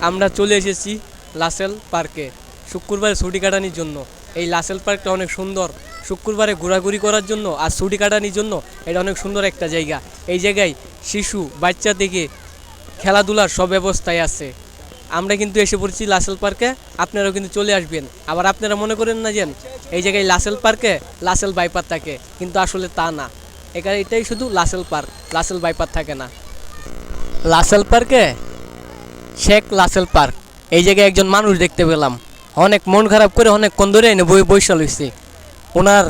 আমরা চলে এসেছি লাসেল পার্কে শুক্রবারে ছুটি কাটানোর জন্য। এই লাসেল পার্কটা অনেক সুন্দর, শুক্রবারে ঘোরাঘুরি করার জন্য আর ছুটি কাটানোর জন্য এটা অনেক সুন্দর একটা জায়গা। এই জায়গায় শিশু বাচ্চা থেকে খেলাধুলার সব ব্যবস্থায় আছে। আমরা কিন্তু এসে পড়েছি লাসেল পার্কে, আপনারাও কিন্তু চলে আসবেন। আবার আপনারা মনে করেন না যে এই জায়গায় লাসেল পার্কে লাসেল বাইপার থাকে, কিন্তু আসলে তা না। এখানে এটাই শুধু লাসেল পার্ক, লাসেল বাইপার থাকে না। লাসেল পার্কে শেখ লাসেল পার্ক, এই জায়গায় একজন মানুষ দেখতে পেলাম, অনেক মন খারাপ করে অনেকক্ষণ ধরে এনে বৈশাল হয়েছে। ওনার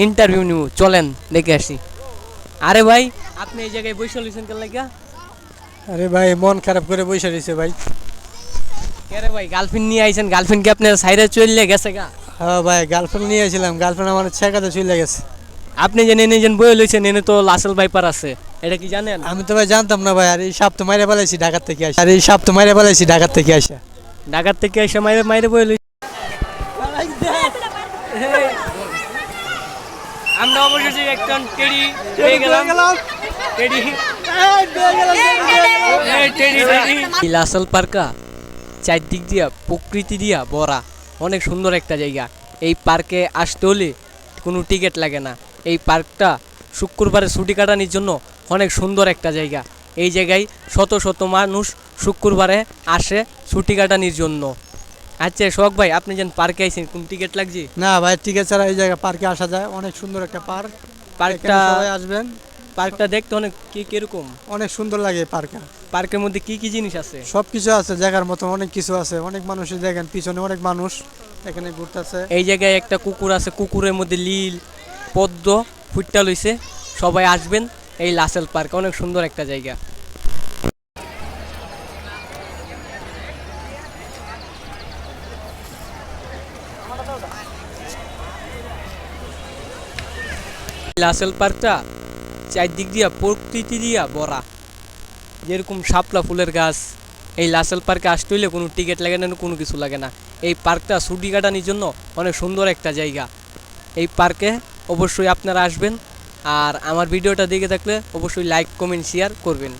ইন্টারভিউ নিব, চলেন দেখে আসি। আরে ভাই, আপনি এই জায়গায় বৈশাল হয়েছেন কেন লাগা? আরে ভাই মন খারাপ করে বসে রয়েছে ভাই। আরে ভাই, গার্লফ্রেন্ড নিয়ে আইছেন, গার্লফ্রেন্ড কি আপনার সাইডে চলে গেছে গা? হ্যাঁ ভাই, গার্লফ্রেন্ড নিয়ে এসেছিলাম, গার্লফ্রেন্ড আমার ছেকাতে চলে গেছে। আপনি যে এনে বই লইছেন, এনে তো লাসেল বাইপার আছে, এটা কি জানেন? আমি তো ভাই জানতাম না ভাই। আর এই সাপ তো মাইরে পালাইছি ঢাকার থেকে আসে। ঢাকার থেকে আসে। ঢাকার থেকে এসে মাইরে মাইরে বই লইছি। আমরা অবশেষে একটা টেডি পেয়ে গেলাম। এই লাসেল পার্কটা চারদিক দিয়া প্রকৃতি দিয়া ভরা, অনেক সুন্দর একটা জায়গা। এই পার্কে আসতে হলে কোনো টিকিট লাগে না। এই পার্কটা শুক্রবারে ছুটি কাটানোর জন্য অনেক সুন্দর একটা জায়গা। এই জায়গায় শত শত মানুষ শুক্রবারে আসে ছুটি কাটানোর জন্য। আচ্ছা শোক ভাই, আপনি যেন পার্কে আইছেন, কোন টিকিট লাগছে? না ভাই, টিকিট ছাড়া এই জায়গা পার্কে আসা যায়। অনেক সুন্দর একটা পার্ক। পার্কটা সবাই আসবেন। পার্কটা দেখতে অনেক কিরকম? অনেক সুন্দর লাগে পার্কে। পার্কের মধ্যে কি কি জিনিস আছে? সব কিছু আছে, জায়গার মতো অনেক কিছু আছে। অনেক মানুষই দেখেন, পিছনে অনেক মানুষ এখানে ঘুরতেছে। এই জায়গায় একটা কুকুর আছে, কুকুরের মধ্যে লীল পদ্ম ফুটটা লইছে। সবাই আসবেন এই লাসেল পার্ক, অনেক সুন্দর একটা জায়গা। লাসেল পার্কটা চারদিক দিয়া প্রকৃতি দিয়া ভরা, যেরকম শাপলা ফুলের গাছ। এই লাসেল পার্কে আসতে হইলে কোনো টিকিট লাগে না, কোনো কিছু লাগে না। এই পার্কটা ছুটি কাটানোর জন্য অনেক সুন্দর একটা জায়গা। এই পার্কে অবশ্যই আপনারা আসবেন। আর আমার ভিডিওটা দেখে থাকলে অবশ্যই লাইক কমেন্ট শেয়ার করবেন।